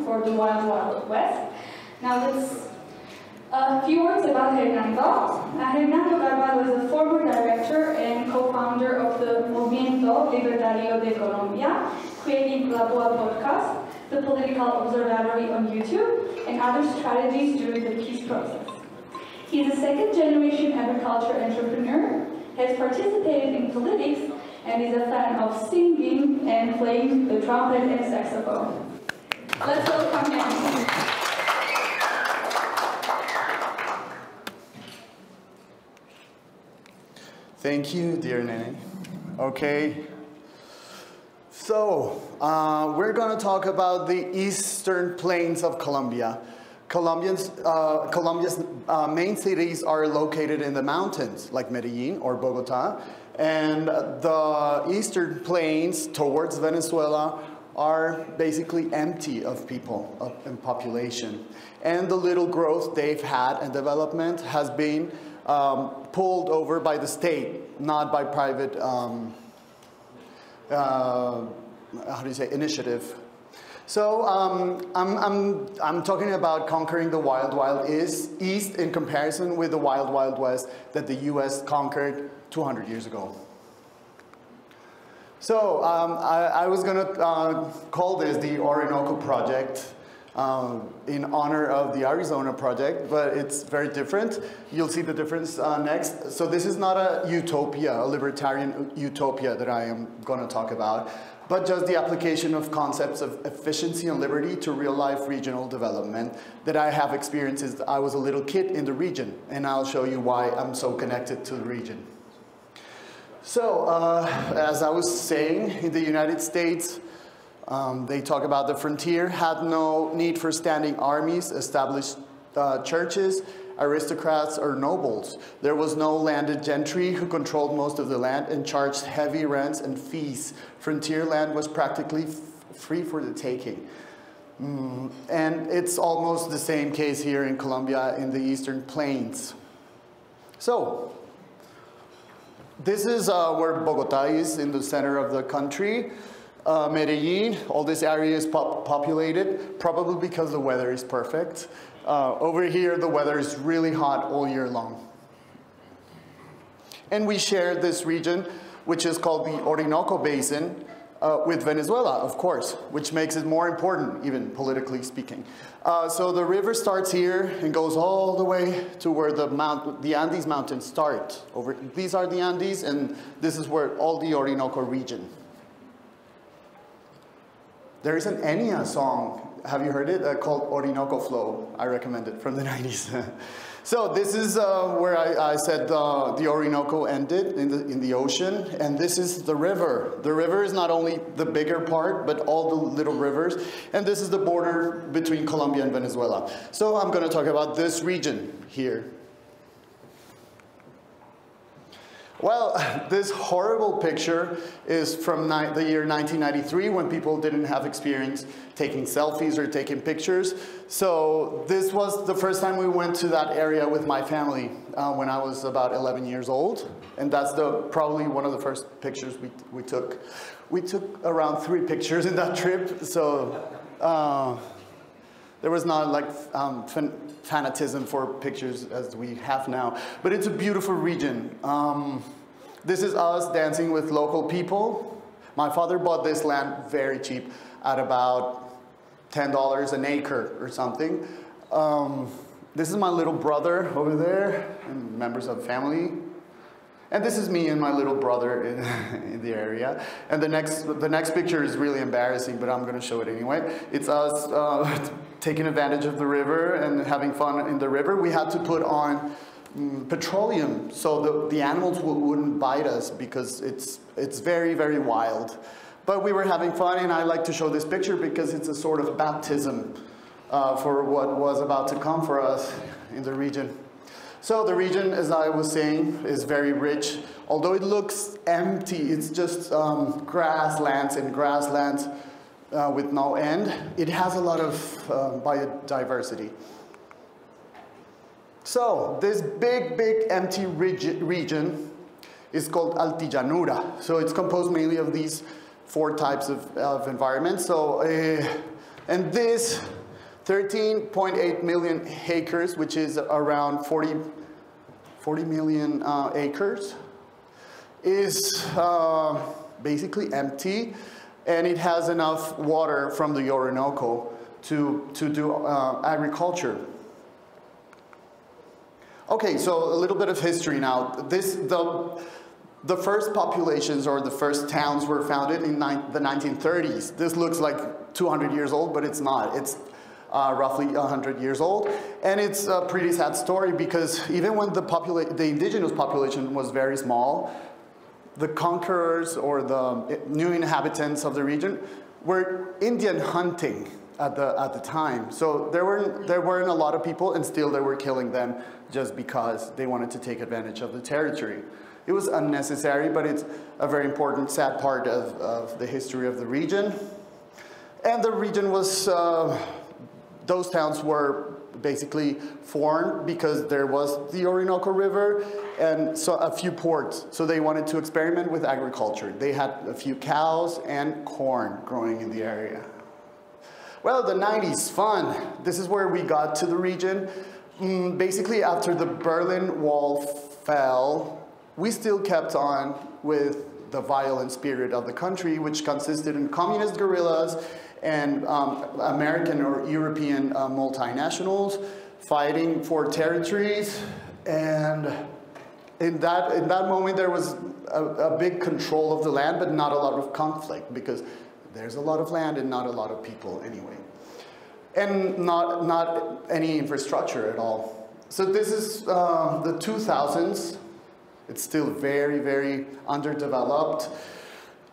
for the Wild Wild West. Now let's a few words about Hernando. Hernando Carvalho is a former director and co-founder of the Movimiento Libertario de Colombia, creating La Boa podcast, the political observatory on YouTube, and other strategies during the peace process. He's a second-generation agriculture entrepreneur, has participated in politics, and is a fan of singing and playing the trumpet and saxophone. Let's welcome him. Thank you, dear Nene. Okay, so we're going to talk about the eastern plains of Colombia. Colombia's main cities are located in the mountains, like Medellin or Bogota, and the eastern plains towards Venezuela are basically empty of people and population. And the little growth they've had and development has been pulled over by the state, not by private, initiative. So I'm talking about conquering the Wild Wild East in comparison with the Wild Wild West that the US conquered 200 years ago. So I was going to call this the Orinoco Project, in honor of the Arizona project, but it's very different. You'll see the difference next. So this is not a utopia, a libertarian utopia that I am going to talk about, but just the application of concepts of efficiency and liberty to real-life regional development that I have experienced since I was a little kid in the region, and I'll show you why I'm so connected to the region. So, as I was saying, in the United States, they talk about the frontier had no need for standing armies, established churches, aristocrats, or nobles. There was no landed gentry who controlled most of the land and charged heavy rents and fees. Frontier land was practically free for the taking. And it's almost the same case here in Colombia in the eastern plains. So, this is where Bogota is in the center of the country. Medellin, all this area is populated, probably because the weather is perfect. Over here, the weather is really hot all year long. And we share this region, which is called the Orinoco Basin, with Venezuela, of course, which makes it more important, even politically speaking. So the river starts here and goes all the way to where the Andes Mountains start. These are the Andes, and this is where all the Orinoco region. There is an Enya song, have you heard it, called Orinoco Flow. I recommend it, from the 90s. So this is where I said the Orinoco ended in the ocean, and this is the river. The river is not only the bigger part, but all the little rivers, and this is the border between Colombia and Venezuela. So I'm going to talk about this region here. Well, this horrible picture is from the year 1993, when people didn't have experience taking selfies or taking pictures. So this was the first time we went to that area with my family when I was about 11 years old. And that's probably one of the first pictures we took. We took around 3 pictures in that trip. So there was not like fanatism for pictures as we have now, but it's a beautiful region. This is us dancing with local people. My father bought this land very cheap at about $10 an acre or something. This is my little brother over there, and members of the family. And this is me and my little brother in the area. And the next picture is really embarrassing, but I'm going to show it anyway. It's us taking advantage of the river and having fun in the river. We had to put on petroleum so the animals wouldn't bite us, because it's very, very wild. But we were having fun, and I like to show this picture because it's a sort of baptism for what was about to come for us in the region. So the region, as I was saying, is very rich. Although it looks empty, it's just grasslands and grasslands with no end. It has a lot of biodiversity. So this big empty region is called Altillanura. So it's composed mainly of these 4 types of environments. So And this 13.8 million acres, which is around 40 million acres, is basically empty, and it has enough water from the Orinoco to do agriculture. Okay, so a little bit of history now. The first populations or the first towns were founded in the 1930s. This looks like 200 years old, but it's not. It's roughly 100 years old. And it's a pretty sad story because even when the indigenous population was very small, the conquerors or the new inhabitants of the region were Indian hunting at the time. So there weren't a lot of people, and still they were killing them just because they wanted to take advantage of the territory. It was unnecessary, but it's a very important, sad part of the history of the region. And the region was, those towns were basically formed because there was the Orinoco River and so a few ports. So they wanted to experiment with agriculture. They had a few cows and corn growing in the area. Well, the 90s, fun. This is where we got to the region. Basically, after the Berlin Wall fell, we still kept on with the violent spirit of the country, which consisted in communist guerrillas and American or European multinationals fighting for territories. And in that moment, there was a big control of the land, but not a lot of conflict, because there's a lot of land and not a lot of people anyway. And not any infrastructure at all. So this is the 2000s. It's still very, very underdeveloped.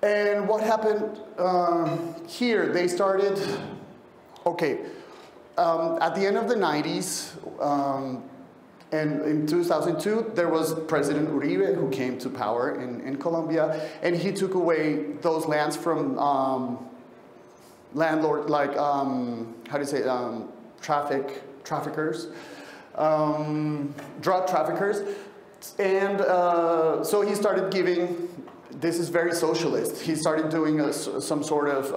And what happened here, they started, okay, at the end of the 90s, and in 2002, there was President Uribe who came to power in Colombia, and he took away those lands from landlord, like, how do you say, traffickers, drug traffickers. And so he started giving, this is very socialist, he started doing some sort of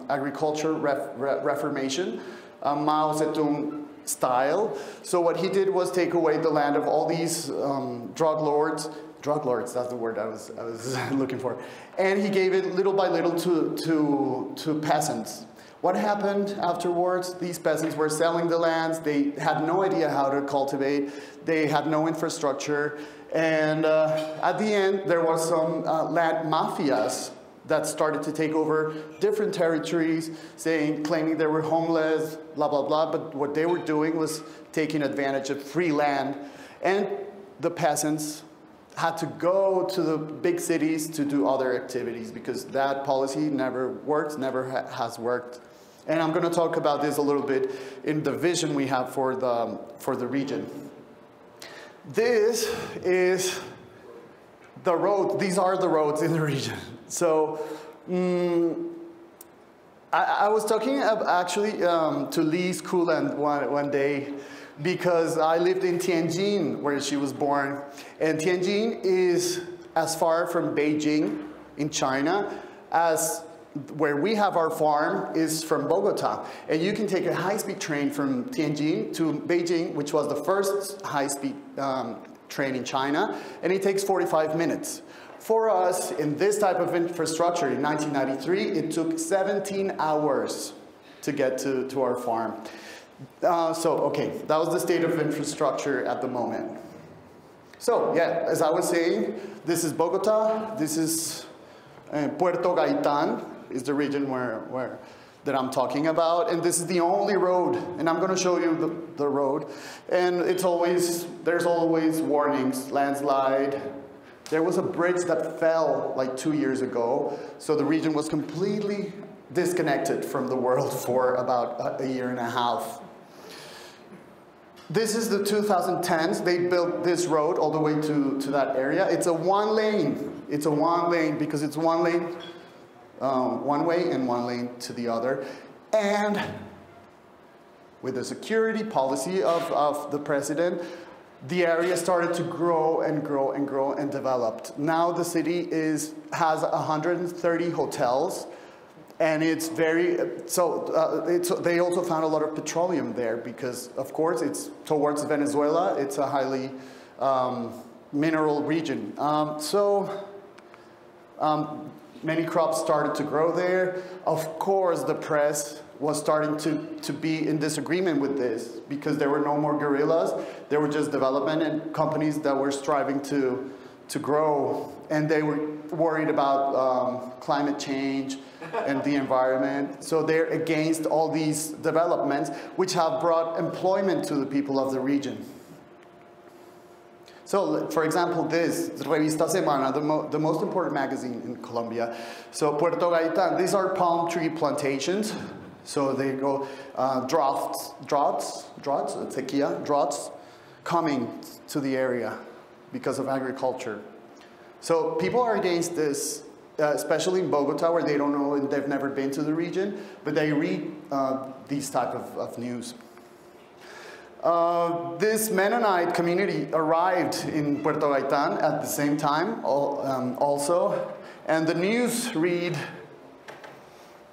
agriculture reformation, Mao Zedong style. So what he did was take away the land of all these drug lords, that's the word I was looking for, and he gave it little by little to peasants. What happened afterwards? These peasants were selling the lands. They had no idea how to cultivate. They had no infrastructure. And at the end, there was some land mafias that started to take over different territories, claiming they were homeless, blah, blah, blah. But what they were doing was taking advantage of free land. And the peasants had to go to the big cities to do other activities because that policy never worked, never has worked. And I'm going to talk about this a little bit in the vision we have for the region. This is the road. These are the roads in the region. So I was talking actually to Lee's Kuland one day, because I lived in Tianjin, where she was born. And Tianjin is as far from Beijing in China as where we have our farm is from Bogota. And you can take a high-speed train from Tianjin to Beijing, which was the first high-speed train in China, and it takes 45 minutes. For us, in this type of infrastructure in 1993, it took 17 hours to get to our farm. Okay, that was the state of infrastructure at the moment. So, yeah, as I was saying, this is Bogota, this is Puerto Gaitán, is the region that I'm talking about, and this is the only road, and I'm going to show you the road, and there's always warnings, landslide. There was a bridge that fell like 2 years ago, so the region was completely disconnected from the world for about a year and a half. This is the 2010s. They built this road all the way to that area. It's a one lane. It's a one lane because it's one lane one way and one lane to the other. And with the security policy of the president, the area started to grow and grow and grow and developed. Now the city has 130 hotels, And it's very, they also found a lot of petroleum there because, of course, it's towards Venezuela. It's a highly mineral region. Many crops started to grow there. Of course, the press was starting to be in disagreement with this because there were no more guerrillas. There were just development and companies that were striving to grow. And they were worried about climate change and the environment. So they're against all these developments, which have brought employment to the people of the region. So, for example, this, Revista Semana, the most important magazine in Colombia. So, Puerto Gaitán, these are palm tree plantations. So they go droughts, sequía, coming to the area because of agriculture. So people are against this, especially in Bogota, where they don't know and they've never been to the region, but they read these type of news. This Mennonite community arrived in Puerto Gaitán at the same time also, and the news read,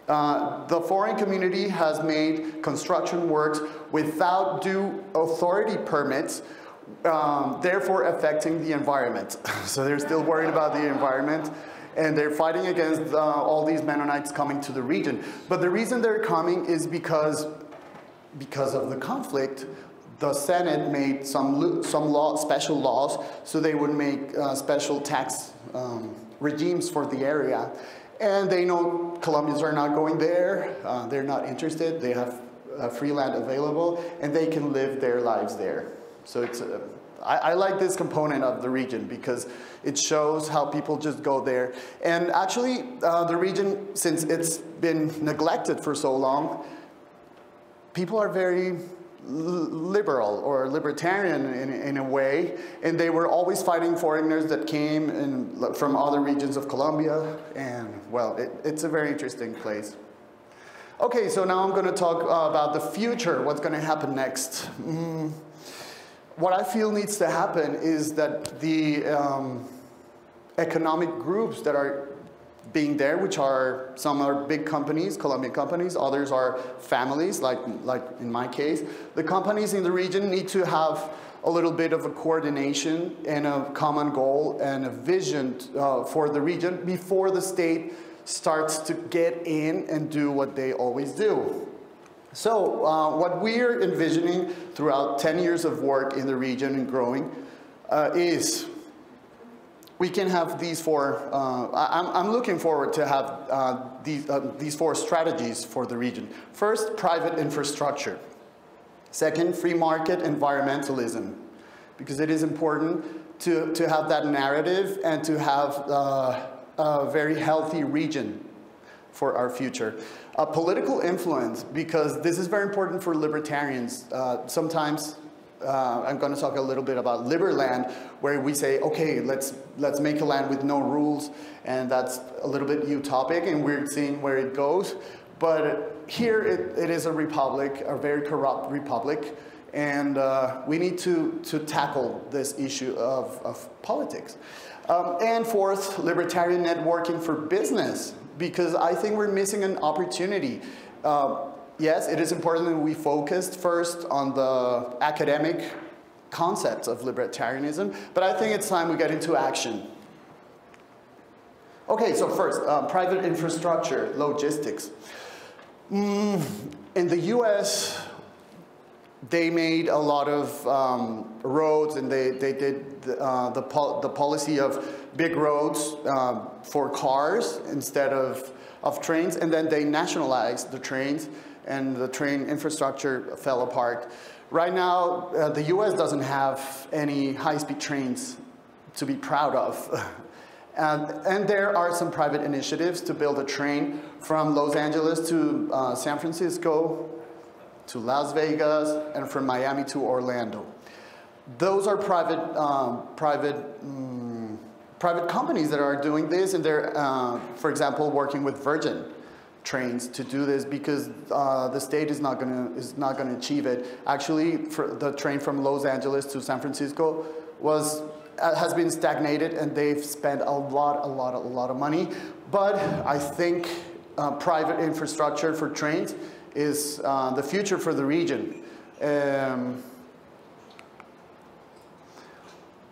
the foreign community has made construction works without due authority permits, therefore affecting the environment. So they're still worried about the environment, and they're fighting against all these Mennonites coming to the region. But the reason they're coming is because of the conflict. The Senate made some special laws, so they would make special tax regimes for the area. And they know Colombians are not going there, they're not interested, they have free land available, and they can live their lives there. So it's, I like this component of the region because it shows how people just go there. And actually, the region, since it's been neglected for so long, people are very liberal or libertarian in a way, and they were always fighting foreigners that came from other regions of Colombia, and well, it's a very interesting place. Okay, so now I'm going to talk about the future, what's going to happen next. What I feel needs to happen is that the economic groups that are being there, which are, some are big companies, Colombian companies, others are families, like in my case. The companies in the region need to have a little bit of a coordination and a common goal and a vision for the region before the state starts to get in and do what they always do. So what we're envisioning throughout 10 years of work in the region and growing is we can have these four, I'm looking forward to have these four strategies for the region. First, private infrastructure. Second, free market environmentalism, because it is important to have that narrative and to have a very healthy region for our future. Political influence, because this is very important for libertarians. Sometimes I'm going to talk a little bit about Liberland, where we say, okay, let's make a land with no rules, and that's a little bit utopic, and we're seeing where it goes. But here it is a republic, a very corrupt republic, and we need to tackle this issue of politics. And fourth, libertarian networking for business, because I think we're missing an opportunity. Yes, it is important that we focused first on the academic concepts of libertarianism, but I think it's time we get into action. Okay, so first, private infrastructure, logistics. In the US, they made a lot of roads, and they did the policy of big roads for cars instead of trains, and then they nationalized the trains, and the train infrastructure fell apart. Right now, the US doesn't have any high-speed trains to be proud of. And there are some private initiatives to build a train from Los Angeles to San Francisco, to Las Vegas, and from Miami to Orlando. Those are private companies that are doing this, and they're, for example, working with Virgin Trains to do this, because the state is not going to achieve it. Actually, for the train from Los Angeles to San Francisco has been stagnated, and they've spent a lot of money. But I think private infrastructure for trains is the future for the region.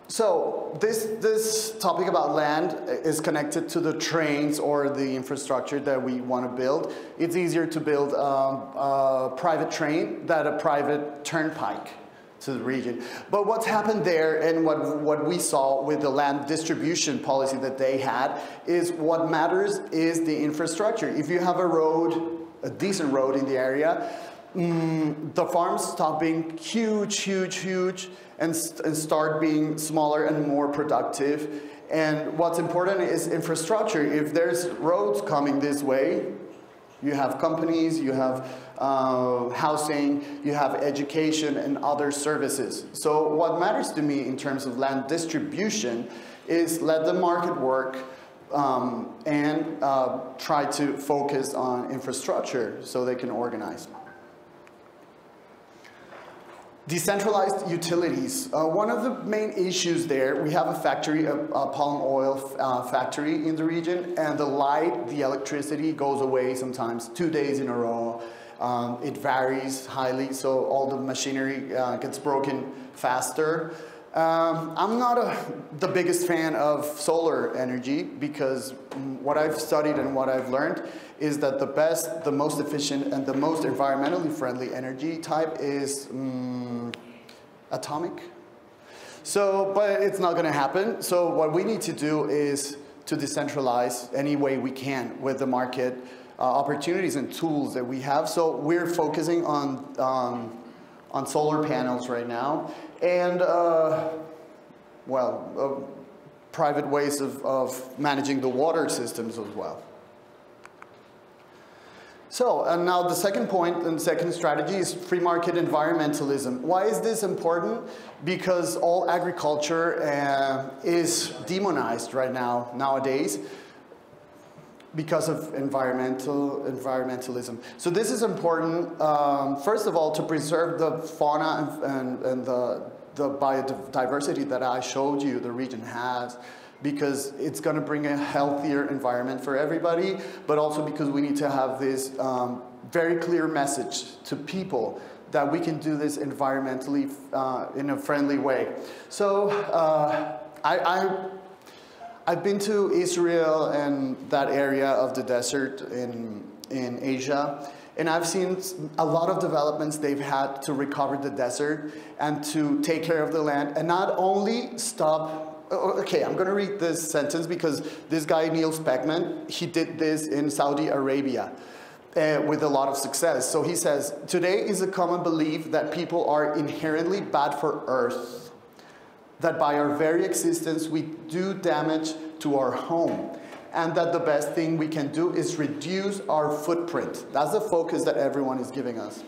So this topic about land is connected to the trains or the infrastructure that we want to build. It's easier to build a private train than a private turnpike to the region. But what's happened there, and what we saw with the land distribution policy that they had, is what matters is the infrastructure. If you have a road, a decent road in the area, the farms stop being huge, and start being smaller and more productive. And what's important is infrastructure. If there's roads coming this way, you have companies, you have housing, you have education and other services. So what matters to me in terms of land distribution is let the market work and try to focus on infrastructure so they can organize. Decentralized utilities. One of the main issues there, we have a factory, a palm oil factory in the region, and the light, the electricity goes away sometimes 2 days in a row. It varies highly, so all the machinery gets broken faster. I'm not the biggest fan of solar energy because what I've studied and what I've learned is that the best, the most efficient, and the most environmentally friendly energy type is atomic. So, but it's not going to happen. So what we need to do is to decentralize any way we can with the market opportunities and tools that we have. So we're focusing on solar panels right now, and private ways of managing the water systems as well. So, and now the second point and second strategy is free market environmentalism. Why is this important? Because all agriculture is demonized right now, nowadays, because of environmentalism. So this is important, first of all, to preserve the fauna and the biodiversity that I showed you the region has, because it's going to bring a healthier environment for everybody, but also because we need to have this very clear message to people that we can do this environmentally in a friendly way. So I've been to Israel and that area of the desert in Asia, and I've seen a lot of developments they've had to recover the desert and to take care of the land, and not only stop. Okay, I'm going to read this sentence because this guy, Neil Speckman, he did this in Saudi Arabia with a lot of success. So he says, today is a common belief that people are inherently bad for Earth, that by our very existence we do damage to our home, and that the best thing we can do is reduce our footprint. That's the focus that everyone is giving us.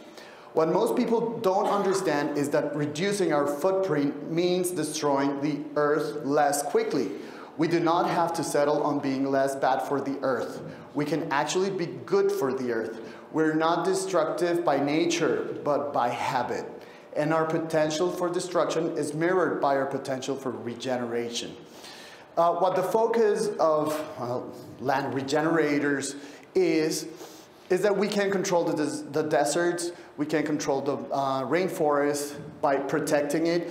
What most people don't understand is that reducing our footprint means destroying the Earth less quickly. We do not have to settle on being less bad for the Earth. We can actually be good for the Earth. We're not destructive by nature, but by habit. And our potential for destruction is mirrored by our potential for regeneration. What the focus of land regenerators is that we can control the deserts, we can control the rainforest by protecting it.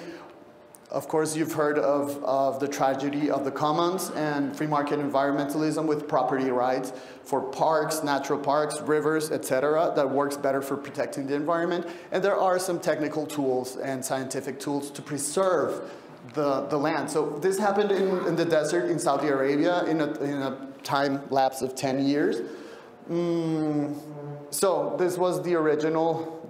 Of course, you've heard of the tragedy of the commons and free market environmentalism with property rights for parks, natural parks, rivers, etc. that works better for protecting the environment. And there are some technical tools and scientific tools to preserve the land. So this happened in the desert in Saudi Arabia in a time lapse of 10 years. So this was the original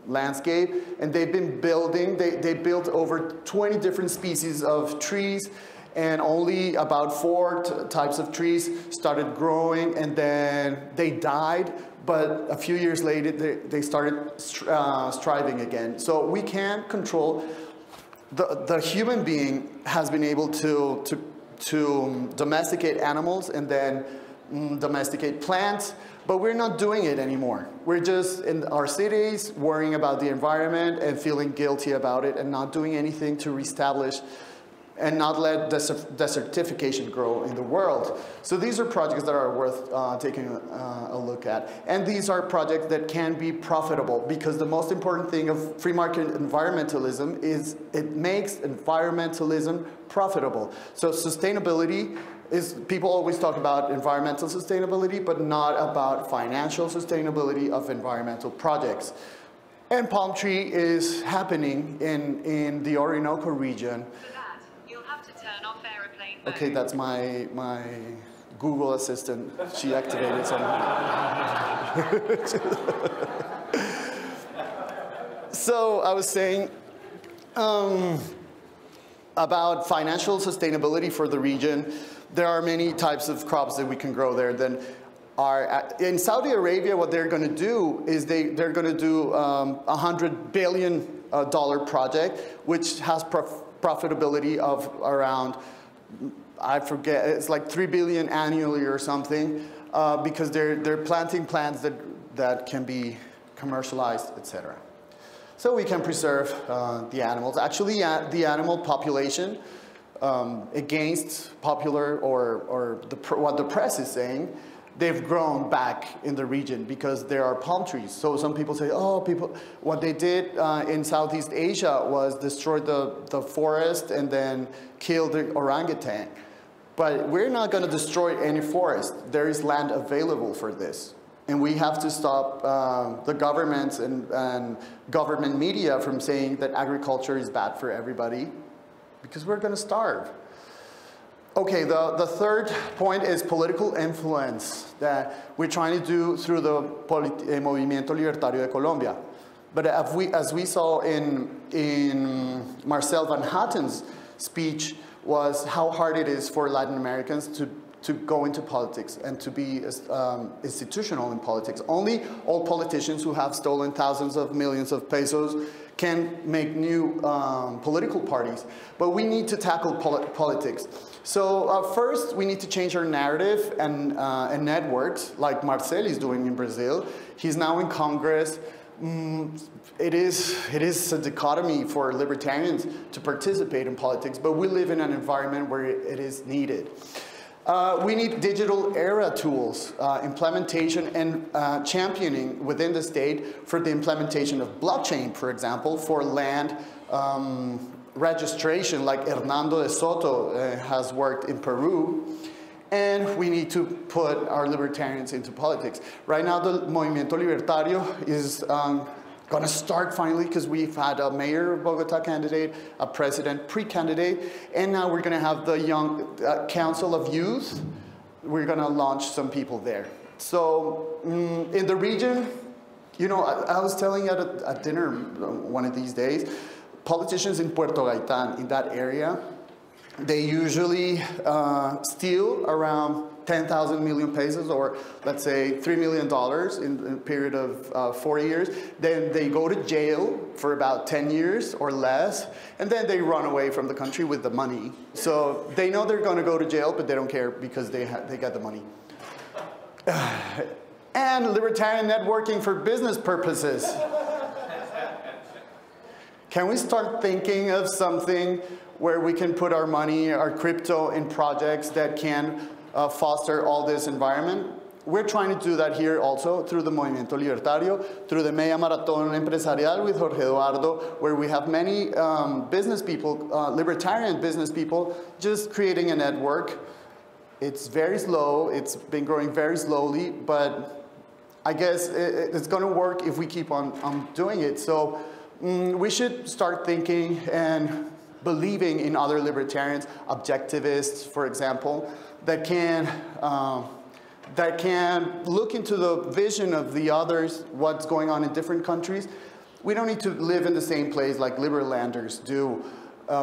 landscape, and they've been building, they built over 20 different species of trees, and only about 4 types of trees started growing, and then they died, but a few years later they started thriving again. So we can control, the human being has been able to domesticate animals and then domesticate plants, but we're not doing it anymore. We're just in our cities worrying about the environment and feeling guilty about it and not doing anything to reestablish and not let desertification grow in the world. So these are projects that are worth taking a look at. And these are projects that can be profitable, because the most important thing of free market environmentalism is it makes environmentalism profitable. So sustainability is, people always talk about environmental sustainability, but not about financial sustainability of environmental projects. And palm tree is happening in the Orinoco region. For that, you'll have to turn off airplane mode. Okay, that's my Google Assistant. She activated something. So I was saying about financial sustainability for the region. There are many types of crops that we can grow there. In Saudi Arabia, what they're going to do is they're going to do $100 billion project, which has profitability of around, I forget, it's like 3 billion annually or something, because they're planting plants that can be commercialized, etc. So we can preserve the animals. Actually, the animal population, against popular or what the press is saying, they've grown back in the region because there are palm trees. So some people say, oh, what they did in Southeast Asia was destroy the forest and then kill the orangutan. But we're not going to destroy any forest. There is land available for this. And we have to stop the governments and government media from saying that agriculture is bad for everybody, because we're going to starve. Okay, the third point is political influence that we're trying to do through the Movimiento Libertario de Colombia. But as we saw in Marcel Van Hatten's speech, was how hard it is for Latin Americans to go into politics and to be institutional in politics. Only old politicians who have stolen thousands of millions of pesos can make new political parties. But we need to tackle politics. So first, we need to change our narrative and networks, like Marcel is doing in Brazil. He's now in Congress. It is a dichotomy for libertarians to participate in politics, but we live in an environment where it is needed. We need digital era tools, implementation and championing within the state for the implementation of blockchain, for example, for land registration, like Hernando de Soto has worked in Peru. And we need to put our libertarians into politics. Right now, the Movimiento Libertario is going to start finally, because we've had a mayor of Bogota candidate, a president pre-candidate, and now we're going to have the Young Council of Youth. We're going to launch some people there. So in the region, you know, I was telling at a dinner one of these days, politicians in Puerto Gaitán, in that area, they usually steal around 10,000 million pesos, or let's say $3 million in a period of 4 years. Then they go to jail for about 10 years or less, and then they run away from the country with the money. So they know they're going to go to jail, but they don't care because they got the money. And libertarian networking for business purposes. Can we start thinking of something where we can put our money, our crypto, in projects that can foster all this environment? We're trying to do that here also through the Movimiento Libertario, through the Media Maratón Empresarial with Jorge Eduardo, where we have many business people, libertarian business people, just creating a network. It's very slow. It's been growing very slowly, but I guess it's going to work if we keep on doing it. So we should start thinking and believing in other libertarians, objectivists, for example, that can look into the vision of the others, what's going on in different countries. We don't need to live in the same place like liberlanders do.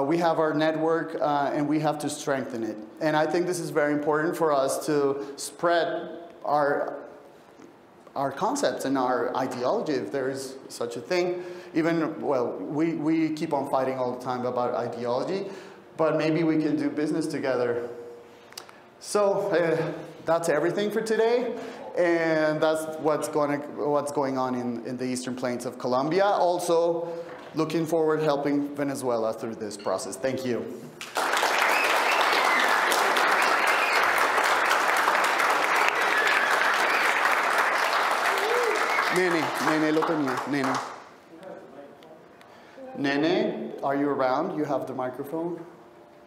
We have our network and we have to strengthen it. And I think this is very important for us to spread our concepts and our ideology, if there is such a thing. Even, well, we keep on fighting all the time about ideology, but maybe we can do business together. So that's everything for today, and that's what's going on in the Eastern Plains of Colombia. Also, looking forward to helping Venezuela through this process. Thank you. Nene lo tenía, Nene. Nene, are you around? You have the microphone.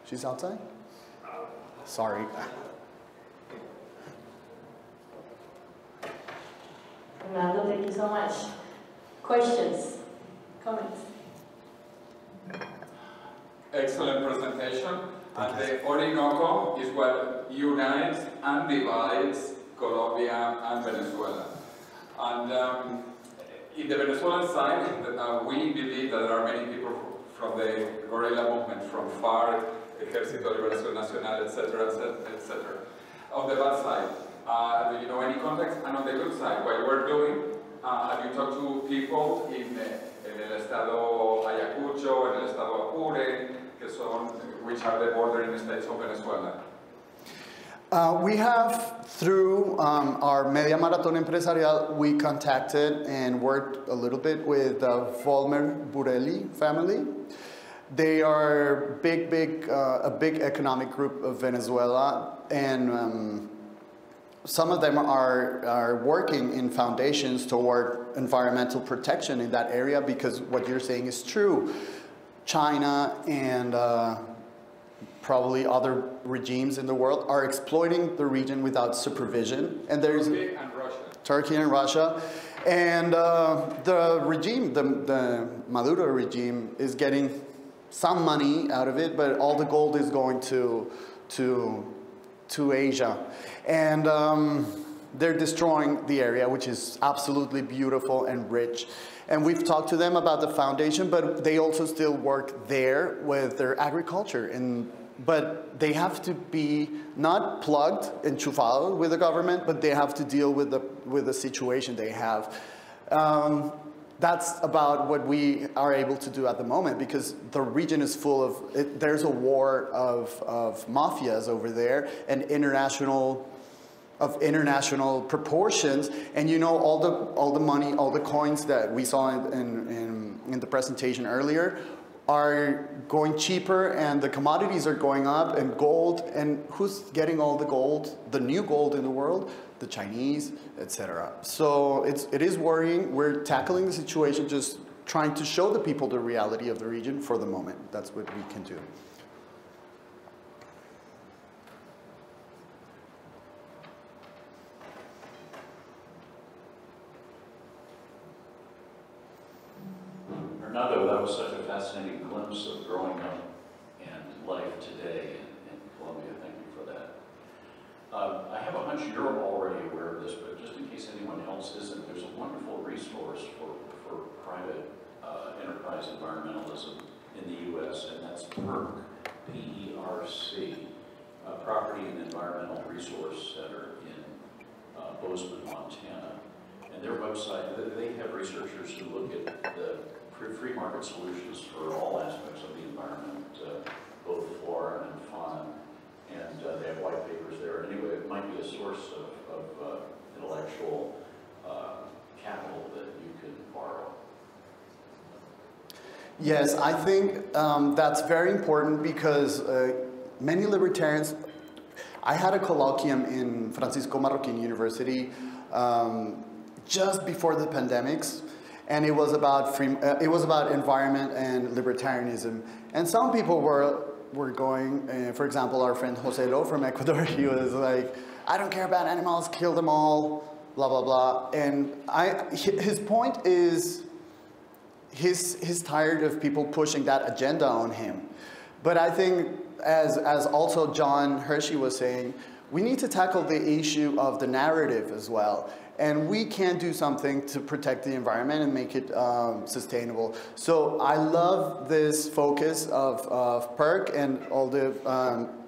She's outside? Sorry. Hernando, thank you so much. Questions? Comments? Excellent presentation. And the Orinoco is what unites and divides Colombia and Venezuela. And in the Venezuelan side, we believe that there are many people from the guerrilla movement, from FARC, Ejército de Liberación Nacional, etc., etc. On the bad side, do you know any context? And on the good side, what we're doing, have you talked to people in el estado Ayacucho, en el estado Apure, which are the bordering states of Venezuela? We have, through our Media Marathon Empresarial, we contacted and worked a little bit with the Volmer Burelli family. They are a big economic group of Venezuela, and some of them are working in foundations toward environmental protection in that area, because what you're saying is true. China and probably other regimes in the world are exploiting the region without supervision. And there's Turkey and Russia. And the regime, the Maduro regime, is getting some money out of it, but all the gold is going to Asia. And they're destroying the area, which is absolutely beautiful and rich. And we've talked to them about the foundation, but they also still work there with their agriculture. But they have to be not plugged, enchufado with the government, but they have to deal with the situation they have. That's about what we are able to do at the moment, because the region is full of, there's a war of mafias over there, and international proportions. And you know, all the money, all the coins that we saw in the presentation earlier are going cheaper, and the commodities are going up, and gold, and who's getting all the gold, the new gold in the world? The Chinese, etc. So it is worrying. We're tackling the situation, just trying to show the people the reality of the region for the moment. That's what we can do. Hernando, that was such a fascinating glimpse of growing up and life today in Colombia. Thank you for that. I have a hunch you're already aware of this, but just in case anyone else isn't, there's a wonderful resource for private enterprise environmentalism in the U.S., and that's PERC, P-E-R-C, Property and Environmental Resource Center in Bozeman, Montana. And their website, they have researchers who look at the free market solutions for all aspects of the environment, both flora and fauna, and they have white papers there. Anyway, it might be a source of intellectual capital that you can borrow. Yes, I think that's very important, because many libertarians, I had a colloquium in Francisco Marroquín University just before the pandemics, and it was about environment and libertarianism. And some people were going, for example, our friend Jose Lo from Ecuador, he was like, I don't care about animals, kill them all, blah, blah, blah. And his point is, he's tired of people pushing that agenda on him. But I think, as also John Hershey was saying, we need to tackle the issue of the narrative as well. And we can do something to protect the environment and make it sustainable. So I love this focus of PERC and all the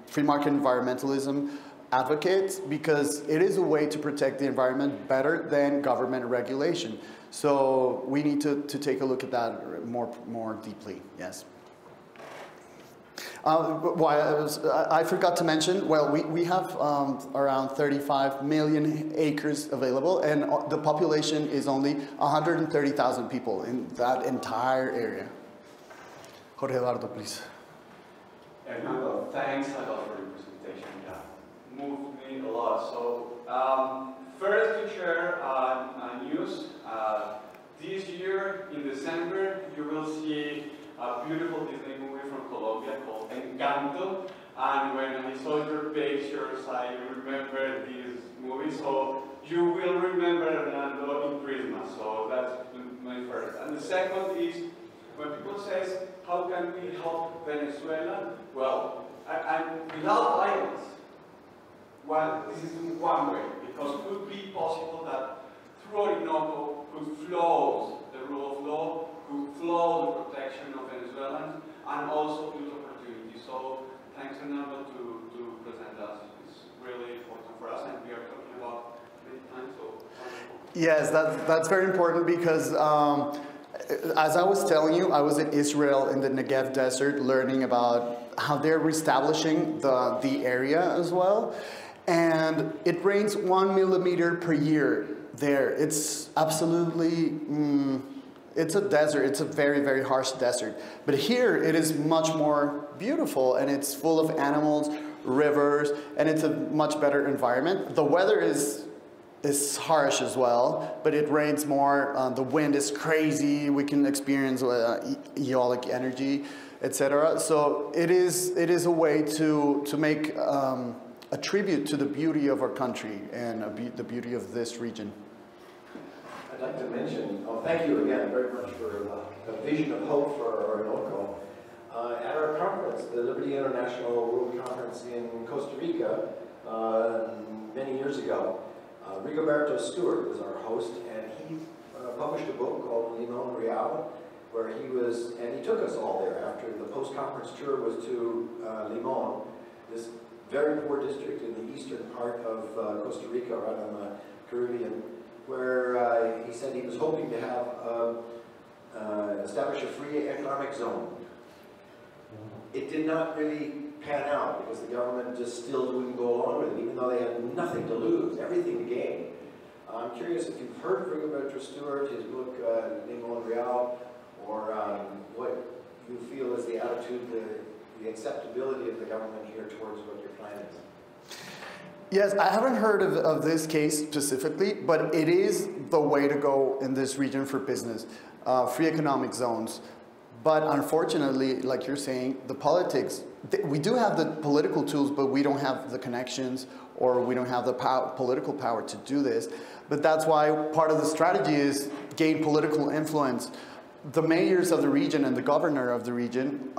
free market environmentalism advocates, because it is a way to protect the environment better than government regulation. So we need to take a look at that more deeply, yes. I forgot to mention, well, we have around 35 million acres available, and the population is only 130,000 people in that entire area. Jorge Eduardo, please. Hernando, thanks a lot for your presentation. Yeah, moved me a lot. So, first to share news This year, in December, you will see a beautiful Disney movie from Colombia called Encanto. And when I saw your pictures, I remember this movie. So you will remember Hernando in Christmas. So that's my first. And the second is, when people say, how can we help Venezuela? Well, without violence. Well, this is one way, because it could be possible that through Orinoco could flow the rule of law, could flow the protection of Venezuelans, and also build opportunities. So thanks, Hernando, to present us. It's really important for us, and we are talking about many times, so wonderful. Yes, that's very important because as I was telling you, I was in Israel in the Negev desert learning about how they're reestablishing the area as well. And it rains 1 millimeter per year there. It's absolutely, it's a desert. It's a very, very harsh desert. But here it is much more beautiful, and it's full of animals, rivers, and it's a much better environment. The weather is harsh as well, but it rains more. The wind is crazy. We can experience eolic energy, etc. So it is a way to make a tribute to the beauty of our country and the beauty of this region. I'd like to mention, thank you again very much for the vision of hope for Orinoco. At our conference, the Liberty International World Conference in Costa Rica, many years ago, Rigoberto Stewart was our host, and he published a book called Limon Real, where he took us all there after the post-conference tour was to Limon, this very poor district in the eastern part of Costa Rica, right on the Caribbean, where he said he was hoping to have establish a free economic zone. It did not really pan out because the government just still wouldn't go along with it, even though they had nothing to lose, everything to gain. I'm curious if you've heard of Rigoberto Stewart, his book Limon Real, or what you feel is the attitude, the acceptability of the government here towards what your plan is. Yes, I haven't heard of this case specifically, but it is the way to go in this region for business, free economic zones. But unfortunately, like you're saying, the politics, we do have the political tools, but we don't have the connections, or we don't have the political power to do this. But that's why part of the strategy is gain political influence. The mayors of the region and the governor of the region,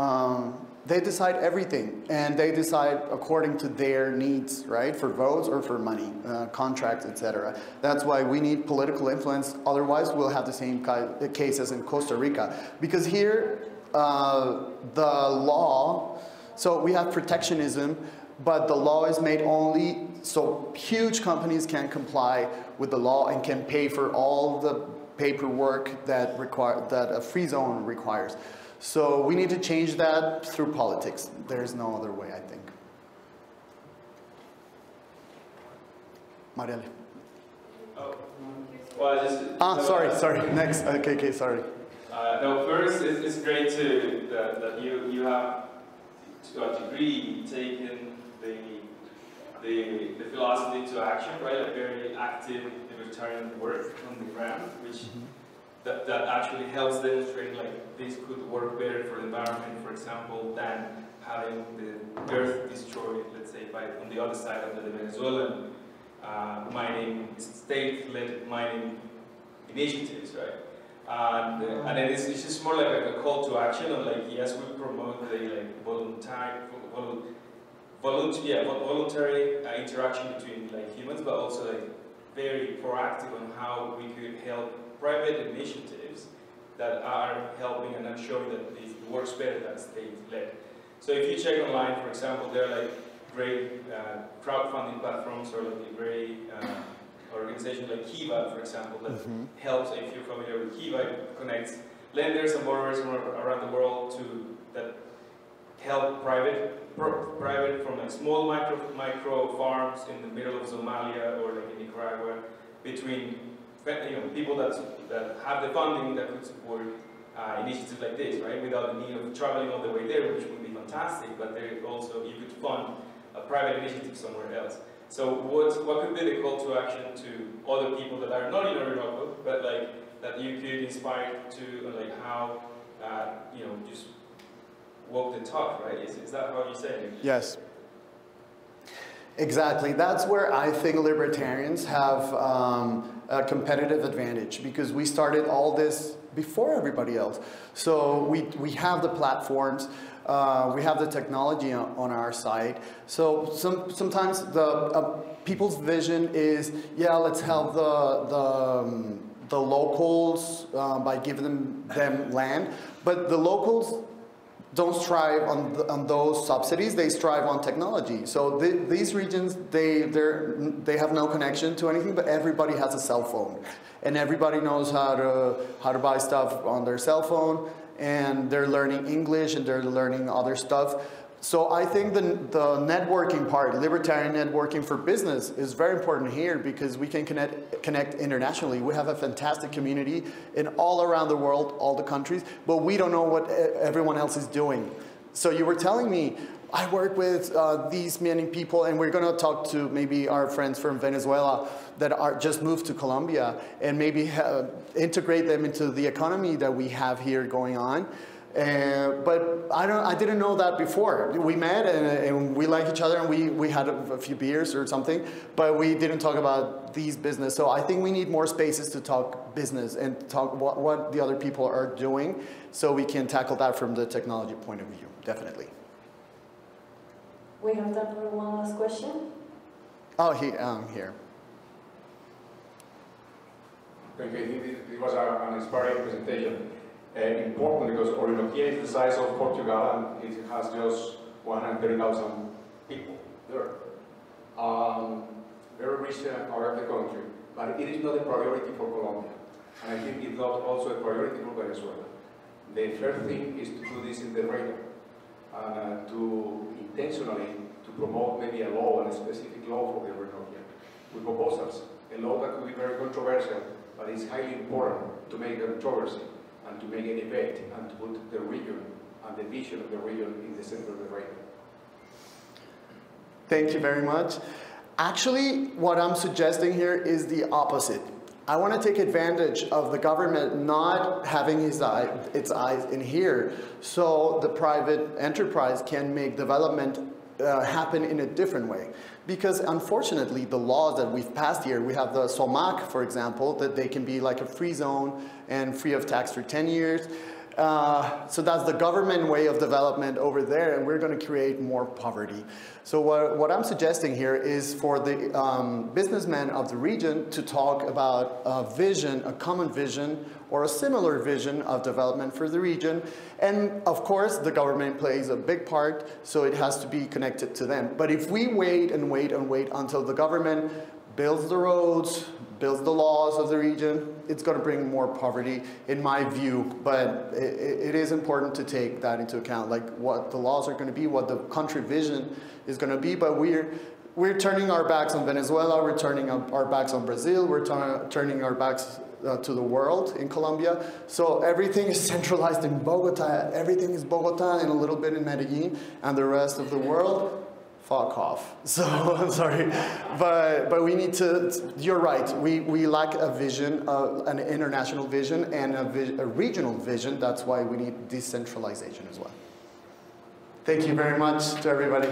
they decide everything, and they decide according to their needs, right? For votes or for money, contracts, etc. That's why we need political influence. Otherwise, we'll have the same case as in Costa Rica. Because here, the law, so we have protectionism, but the law is made only so huge companies can comply with the law and can pay for all the paperwork that a free zone requires. So we need to change that through politics. There's no other way, I think. Marielle. Oh, well, sorry. Next. Okay, sorry. No, first, it's great that you have, to a degree, taken the philosophy into action, right? A very active libertarian work on the ground, which that actually helps demonstrate like this could work better for the environment, for example, than having the earth destroyed, let's say, on the other side of the Venezuelan state-led mining initiatives, right? And then it's just more like a call to action of like, yes, we promote the voluntary interaction between like humans, but also like very proactive on how we could help private initiatives that are helping and are showing that it works better than state-led. So if you check online, for example, there are like great crowdfunding platforms, or like a great organization like Kiva, for example, that helps, if you're familiar with Kiva, it connects lenders and borrowers from around the world that help private from like small micro farms in the middle of Somalia or like in Nicaragua, between people that have the funding that could support initiatives like this, right? Without the need of traveling all the way there, which would be fantastic, but there also you could fund a private initiative somewhere else. So what could be the call to action to other people that are not in Orinoco, but like that you could inspire to like how you know, just walk the talk, right? Is that how you say it? Yes. Exactly. That's where I think libertarians have a competitive advantage, because we started all this before everybody else. So we have the platforms, we have the technology on our side. So sometimes the people's vision is, yeah, let's help the locals by giving them land, but the locals don't strive on those subsidies, they strive on technology. So these regions, they have no connection to anything, but everybody has a cell phone. And everybody knows how to buy stuff on their cell phone, and they're learning English and they're learning other stuff. So I think the networking part, libertarian networking for business, is very important here, because we can connect internationally. We have a fantastic community in all around the world, all the countries, but we don't know what everyone else is doing. So you were telling me, I work with these many people, and we're going to talk to maybe our friends from Venezuela that are just moved to Colombia, and maybe integrate them into the economy that we have here going on. But I didn't know that before. We met and we like each other, and we had a few beers or something, but we didn't talk about these business. So I think we need more spaces to talk business and talk what the other people are doing, so we can tackle that from the technology point of view, definitely. We have time for one last question. Oh, here. Thank you. It was an inspiring presentation. Important because Orinoco is the size of Portugal, and it has just 130,000 people there. Very rich part of the country, but it is not a priority for Colombia, and I think it's not also a priority for Venezuela. The first thing is to do this in the radar, and to intentionally to promote maybe a law, and a specific law for the Orinoco, with proposals. A law that could be very controversial, but it's highly important to make a controversy, and to make a debate, and to put the region and the vision of the region in the center of the radar. Thank you very much. Actually, what I'm suggesting here is the opposite. I want to take advantage of the government not having its eyes in here, so the private enterprise can make development happen in a different way. Because unfortunately, the laws that we've passed here, we have the SOMAC, for example, that they can be like a free zone and free of tax for 10 years. So that's the government way of development over there, and we're going to create more poverty. So what I'm suggesting here is for the businessmen of the region to talk about a vision, a common vision, or a similar vision of development for the region. And of course, the government plays a big part, so it has to be connected to them. But if we wait and wait and wait until the government builds the roads, builds the laws of the region, it's going to bring more poverty, in my view. But it is important to take that into account, like what the laws are going to be, what the country vision is going to be. But we're turning our backs on Venezuela, we're turning our backs on Brazil, we're turning our backs to the world in Colombia. So everything is centralized in Bogota, everything is Bogota and a little bit in Medellin, and the rest of the world, fuck off. So I'm sorry, but we need to, you're right, we lack a vision, an international vision and a regional vision. That's why we need decentralization as well. Thank you very much to everybody.